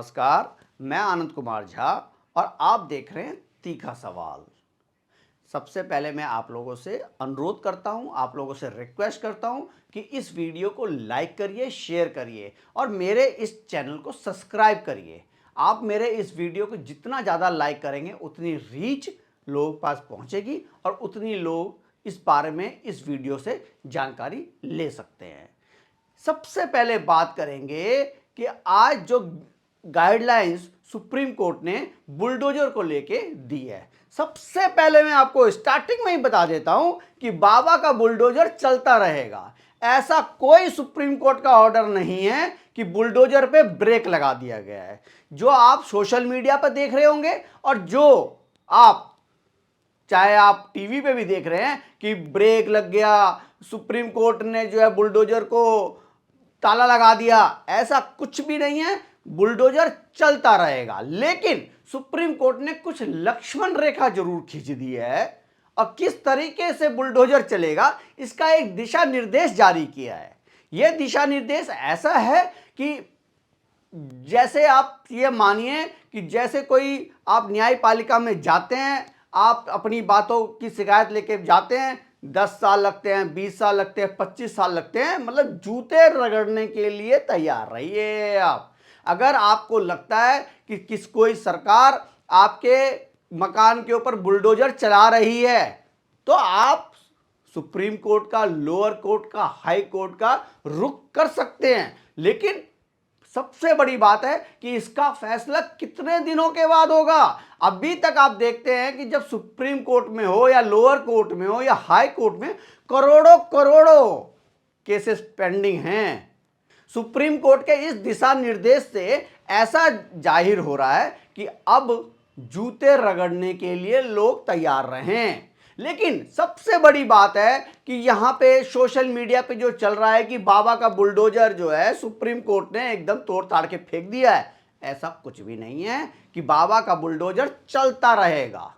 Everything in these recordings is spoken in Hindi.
नमस्कार, मैं आनंद कुमार झा और आप देख रहे हैं तीखा सवाल। सबसे पहले मैं आप लोगों से अनुरोध करता हूं, आप लोगों से रिक्वेस्ट करता हूं कि इस वीडियो को लाइक करिए, शेयर करिए और मेरे इस चैनल को सब्सक्राइब करिए। आप मेरे इस वीडियो को जितना ज़्यादा लाइक करेंगे उतनी रीच लोगों के पास पहुंचेगी और उतनी लोग इस बारे में इस वीडियो से जानकारी ले सकते हैं। सबसे पहले बात करेंगे कि आज जो गाइडलाइंस सुप्रीम कोर्ट ने बुलडोजर को लेके दी है। सबसे पहले मैं आपको स्टार्टिंग में ही बता देता हूं कि बाबा का बुलडोजर चलता रहेगा। ऐसा कोई सुप्रीम कोर्ट का ऑर्डर नहीं है कि बुलडोजर पे ब्रेक लगा दिया गया है। जो आप सोशल मीडिया पर देख रहे होंगे और जो आप चाहे आप टीवी पे भी देख रहे हैं कि ब्रेक लग गया, सुप्रीम कोर्ट ने जो है बुलडोजर को ताला लगा दिया, ऐसा कुछ भी नहीं है। बुलडोजर चलता रहेगा, लेकिन सुप्रीम कोर्ट ने कुछ लक्ष्मण रेखा जरूर खींच दी है और किस तरीके से बुलडोजर चलेगा इसका एक दिशा निर्देश जारी किया है। यह दिशा निर्देश ऐसा है कि जैसे आप ये मानिए कि जैसे कोई आप न्यायपालिका में जाते हैं, आप अपनी बातों की शिकायत लेके जाते हैं, 10 साल लगते हैं, 20 साल लगते हैं, 25 साल लगते हैं, मतलब जूते रगड़ने के लिए तैयार रहिए आप। अगर आपको लगता है कि कोई सरकार आपके मकान के ऊपर बुलडोजर चला रही है तो आप सुप्रीम कोर्ट का, लोअर कोर्ट का, हाई कोर्ट का रुख कर सकते हैं। लेकिन सबसे बड़ी बात है कि इसका फैसला कितने दिनों के बाद होगा। अभी तक आप देखते हैं कि जब सुप्रीम कोर्ट में हो या लोअर कोर्ट में हो या हाई कोर्ट में करोड़ों करोड़ों केसेस पेंडिंग हैं। सुप्रीम कोर्ट के इस दिशा निर्देश से ऐसा जाहिर हो रहा है कि अब जूते रगड़ने के लिए लोग तैयार रहें। लेकिन सबसे बड़ी बात है कि यहां पे सोशल मीडिया पे जो चल रहा है कि बाबा का बुलडोजर जो है सुप्रीम कोर्ट ने एकदम तोड़ ताड़ के फेंक दिया है, ऐसा कुछ भी नहीं है कि बाबा का बुलडोजर चलता रहेगा।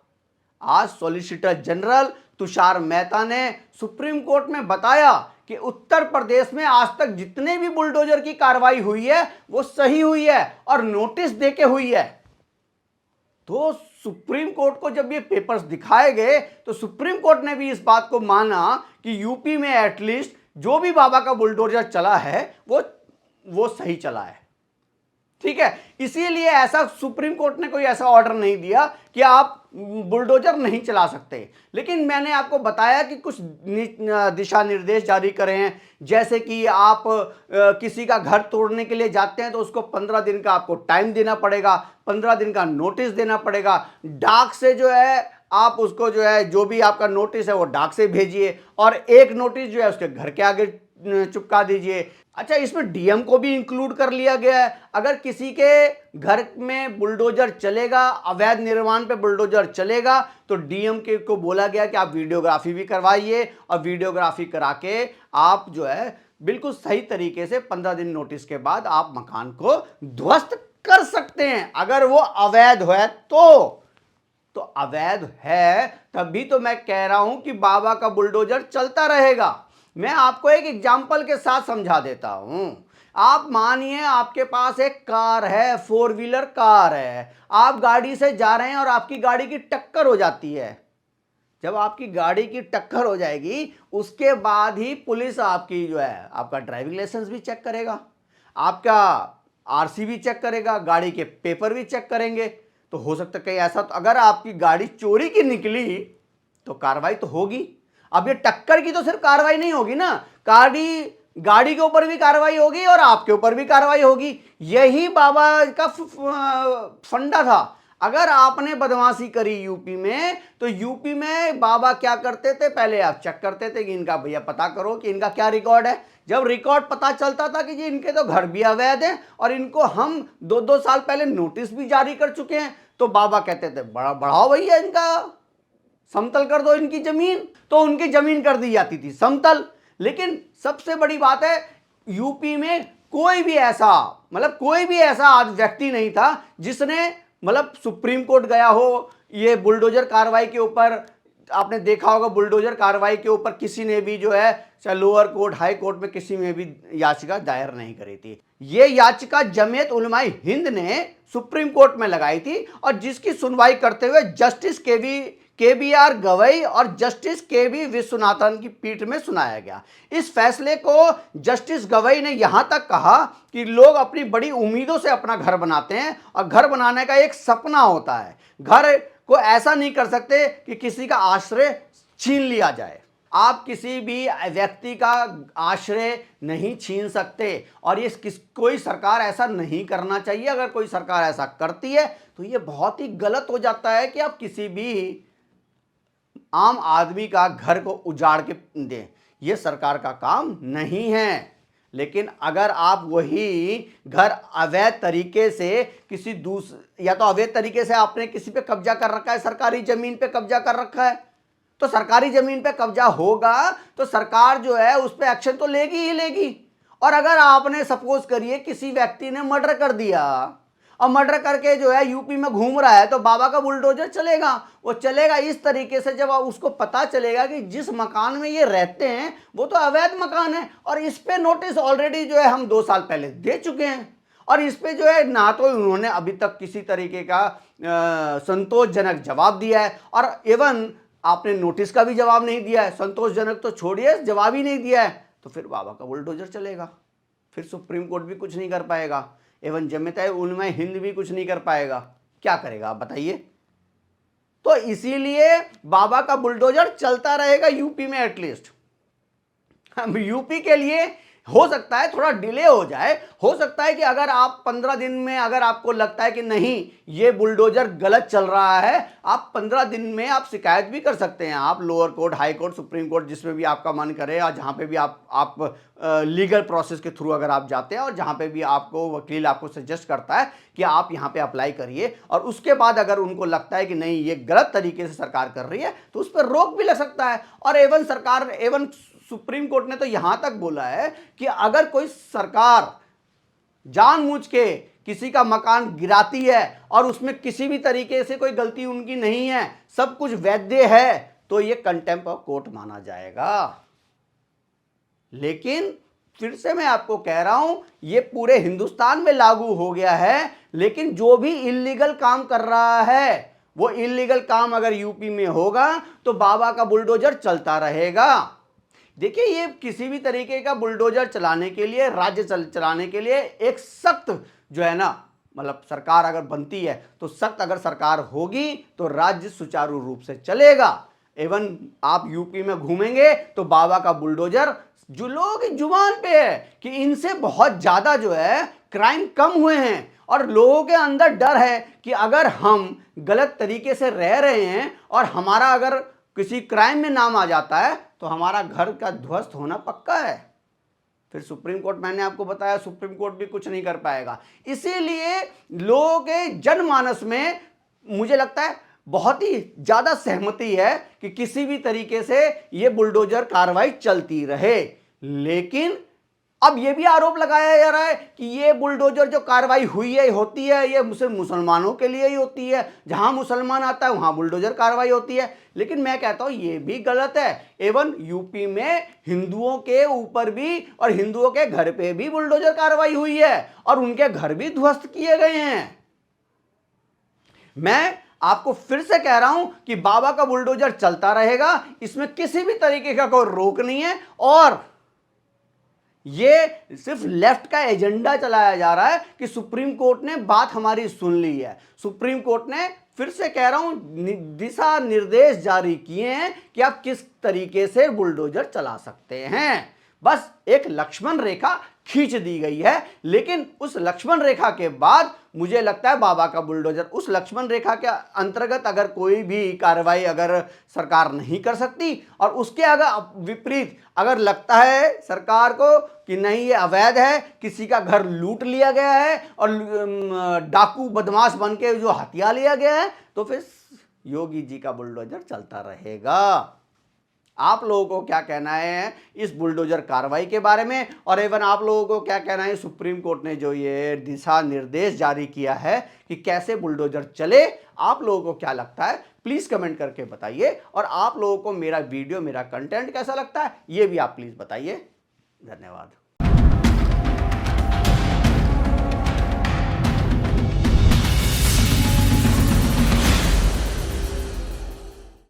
आज सॉलिसिटर जनरल तुषार मेहता ने सुप्रीम कोर्ट में बताया कि उत्तर प्रदेश में आज तक जितने भी बुलडोजर की कार्रवाई हुई है वो सही हुई है और नोटिस देके हुई है। तो सुप्रीम कोर्ट को जब ये पेपर्स दिखाए गए तो सुप्रीम कोर्ट ने भी इस बात को माना कि यूपी में एटलीस्ट जो भी बाबा का बुलडोजर चला है वो सही चला है। ठीक है, इसीलिए ऐसा सुप्रीम कोर्ट ने कोई ऐसा ऑर्डर नहीं दिया कि आप बुलडोजर नहीं चला सकते। लेकिन मैंने आपको बताया कि कुछ दिशा निर्देश जारी करे हैं, जैसे कि आप किसी का घर तोड़ने के लिए जाते हैं तो उसको 15 दिन का आपको टाइम देना पड़ेगा, 15 दिन का नोटिस देना पड़ेगा। डाक से जो है आप उसको जो है जो भी आपका नोटिस है वो डाक से भेजिए और एक नोटिस जो है उसके घर के आगे चिपका दीजिए। अच्छा, इसमें डीएम को भी इंक्लूड कर लिया गया है। अगर किसी के घर में बुलडोजर चलेगा, अवैध निर्माण पे बुलडोजर चलेगा, तो डीएम के को बोला गया कि आप वीडियोग्राफी भी करवाइए और वीडियोग्राफी करा के आप जो है बिल्कुल सही तरीके से 15 दिन नोटिस के बाद आप मकान को ध्वस्त कर सकते हैं। अगर वो अवैध है तो अवैध है तभी तो मैं कह रहा हूं कि बाबा का बुलडोजर चलता रहेगा। मैं आपको एक एग्जाम्पल के साथ समझा देता हूं। आप मानिए आपके पास एक कार है, 4 व्हीलर कार है, आप गाड़ी से जा रहे हैं और आपकी गाड़ी की टक्कर हो जाती है। जब आपकी गाड़ी की टक्कर हो जाएगी उसके बाद ही पुलिस आपकी जो है आपका ड्राइविंग लाइसेंस भी चेक करेगा, आपका आरसी भी चेक करेगा, गाड़ी के पेपर भी चेक करेंगे। तो हो सकता है कहीं ऐसा, तो अगर आपकी गाड़ी चोरी की निकली तो कार्रवाई तो होगी। अब ये टक्कर की तो सिर्फ कार्रवाई नहीं होगी ना, गाड़ी के ऊपर भी कार्रवाई होगी और आपके ऊपर भी कार्रवाई होगी। यही बाबा का फंडा था। अगर आपने बदमाशी करी यूपी में तो यूपी में बाबा क्या करते थे, पहले आप चेक करते थे कि इनका भैया पता करो कि इनका क्या रिकॉर्ड है। जब रिकॉर्ड पता चलता था कि जी इनके तो घर भी अवैध हैं और इनको हम 2-2 साल पहले नोटिस भी जारी कर चुके हैं, तो बाबा कहते थे बढ़ाओ भैया, इनका समतल कर दो इनकी जमीन, तो उनकी जमीन कर दी जाती थी समतल। लेकिन सबसे बड़ी बात है यूपी में कोई भी ऐसा आज व्यक्ति नहीं था जिसने सुप्रीम कोर्ट गया हो ये बुलडोजर कार्रवाई के ऊपर आपने देखा होगा बुलडोजर कार्रवाई के ऊपर किसी ने भी जो है चाहे लोअर कोर्ट हाई कोर्ट में किसी में भी याचिका दायर नहीं करी थी। ये याचिका जमीयत उलमाए हिंद ने सुप्रीम कोर्ट में लगाई थी और जिसकी सुनवाई करते हुए जस्टिस केबीआर गवई और जस्टिस केबी विश्वनाथन की पीठ में सुनाया गया। इस फैसले को जस्टिस गवई ने यहां तक कहा कि लोग अपनी बड़ी उम्मीदों से अपना घर बनाते हैं और घर बनाने का एक सपना होता है। घर को ऐसा नहीं कर सकते कि किसी का आश्रय छीन लिया जाए। आप किसी भी व्यक्ति का आश्रय नहीं छीन सकते और ये कोई सरकार ऐसा नहीं करना चाहिए। अगर कोई सरकार ऐसा करती है तो ये बहुत ही गलत हो जाता है कि आप किसी भी आम आदमी का घर को उजाड़ के दें। ये सरकार का काम नहीं है। लेकिन अगर आप वही घर अवैध तरीके से किसी या तो अवैध तरीके से आपने किसी पे कब्जा कर रखा है, सरकारी जमीन पे कब्जा कर रखा है, तो सरकारी जमीन पे कब्जा होगा तो सरकार जो है उस पे एक्शन तो लेगी ही लेगी। और अगर आपने सपोज करिए किसी व्यक्ति ने मर्डर कर दिया और मर्डर करके जो है यूपी में घूम रहा है तो बाबा का बुलडोजर चलेगा। वो चलेगा इस तरीके से जब उसको पता चलेगा कि जिस मकान में ये रहते हैं वो तो अवैध मकान है और इस पे नोटिस ऑलरेडी जो है हम 2 साल पहले दे चुके हैं और इस पे जो है ना तो उन्होंने अभी तक किसी तरीके का संतोषजनक जवाब दिया है और एवं आपने नोटिस का भी जवाब नहीं दिया है। संतोषजनक तो छोड़िए, जवाब ही नहीं दिया है तो फिर बाबा का बुलडोजर चलेगा। फिर सुप्रीम कोर्ट भी कुछ नहीं कर पाएगा, एवं जमीयत उलमाए हिंद भी कुछ नहीं कर पाएगा। क्या करेगा आप बताइए। तो इसीलिए बाबा का बुलडोजर चलता रहेगा यूपी में। एटलीस्ट हम यूपी के लिए हो सकता है थोड़ा डिले हो जाए, हो सकता है कि अगर आप 15 दिन में अगर आपको लगता है कि नहीं ये बुलडोजर गलत चल रहा है, आप 15 दिन में आप शिकायत भी कर सकते हैं। आप lower court, high court, supreme court, जिसमें भी आपका मन करे और जहां पे भी आप लीगल प्रोसेस के थ्रू अगर आप जाते हैं और जहां पे भी आपको वकील आपको सजेस्ट करता है कि आप यहां पे अप्लाई करिए और उसके बाद अगर उनको लगता है कि नहीं ये गलत तरीके से सरकार कर रही है तो उस पर रोक भी लग सकता है। और एवं सुप्रीम कोर्ट ने तो यहां तक बोला है कि अगर कोई सरकार जानबूझ के किसी का मकान गिराती है और उसमें किसी भी तरीके से कोई गलती उनकी नहीं है, सब कुछ वैध है, तो ये कंटेम्प्ट ऑफ कोर्ट माना जाएगा। लेकिन फिर से मैं आपको कह रहा हूं ये पूरे हिंदुस्तान में लागू हो गया है, लेकिन जो भी इल्लीगल काम कर रहा है वो इल्लीगल काम अगर यूपी में होगा तो बाबा का बुलडोजर चलता रहेगा। देखिए ये किसी भी तरीके का बुलडोजर चलाने के लिए, राज्य चलाने के लिए एक सख्त जो है ना, मतलब सरकार अगर बनती है तो सख्त अगर सरकार होगी तो राज्य सुचारू रूप से चलेगा। एवं आप यूपी में घूमेंगे तो बाबा का बुलडोजर जो लोगों की जुबान पे है कि इनसे बहुत ज्यादा जो है क्राइम कम हुए हैं और लोगों के अंदर डर है कि अगर हम गलत तरीके से रह रहे हैं और हमारा अगर किसी क्राइम में नाम आ जाता है तो हमारा घर का ध्वस्त होना पक्का है। फिर सुप्रीम कोर्ट, मैंने आपको बताया सुप्रीम कोर्ट भी कुछ नहीं कर पाएगा। इसीलिए लोगों के जनमानस में मुझे लगता है बहुत ही ज्यादा सहमति है कि किसी भी तरीके से ये बुलडोजर कार्रवाई चलती रहे। लेकिन अब ये भी आरोप लगाया जा रहा है कि ये बुलडोजर जो कार्रवाई हुई है होती है ये सिर्फ मुसलमानों के लिए ही होती है, जहां मुसलमान आता है वहां बुलडोजर कार्रवाई होती है। लेकिन मैं कहता हूं ये भी गलत है। एवं यूपी में हिंदुओं के ऊपर भी और हिंदुओं के घर पे भी बुलडोजर कार्रवाई हुई है और उनके घर भी ध्वस्त किए गए हैं। मैं आपको फिर से कह रहा हूं कि बाबा का बुलडोजर चलता रहेगा, इसमें किसी भी तरीके का कोई रोक नहीं है और ये सिर्फ लेफ्ट का एजेंडा चलाया जा रहा है कि सुप्रीम कोर्ट ने बात हमारी सुन ली है। सुप्रीम कोर्ट ने फिर से कह रहा हूं दिशा निर्देश जारी किए हैं कि आप किस तरीके से बुलडोजर चला सकते हैं। बस एक लक्ष्मण रेखा खींच दी गई है, लेकिन उस लक्ष्मण रेखा के बाद मुझे लगता है बाबा का बुलडोजर, उस लक्ष्मण रेखा के अंतर्गत अगर कोई भी कार्रवाई अगर सरकार नहीं कर सकती और उसके अगर विपरीत अगर लगता है सरकार को कि नहीं ये अवैध है, किसी का घर लूट लिया गया है और डाकू बदमाश बन के जो हत्या लिया गया है, तो फिर योगी जी का बुलडोजर चलता रहेगा। आप लोगों को क्या कहना है इस बुलडोजर कार्रवाई के बारे में, और एवं आप लोगों को क्या कहना है सुप्रीम कोर्ट ने जो ये दिशा निर्देश जारी किया है कि कैसे बुलडोजर चले, आप लोगों को क्या लगता है प्लीज कमेंट करके बताइए। और आप लोगों को मेरा वीडियो, मेरा कंटेंट कैसा लगता है ये भी आप प्लीज बताइए। धन्यवाद।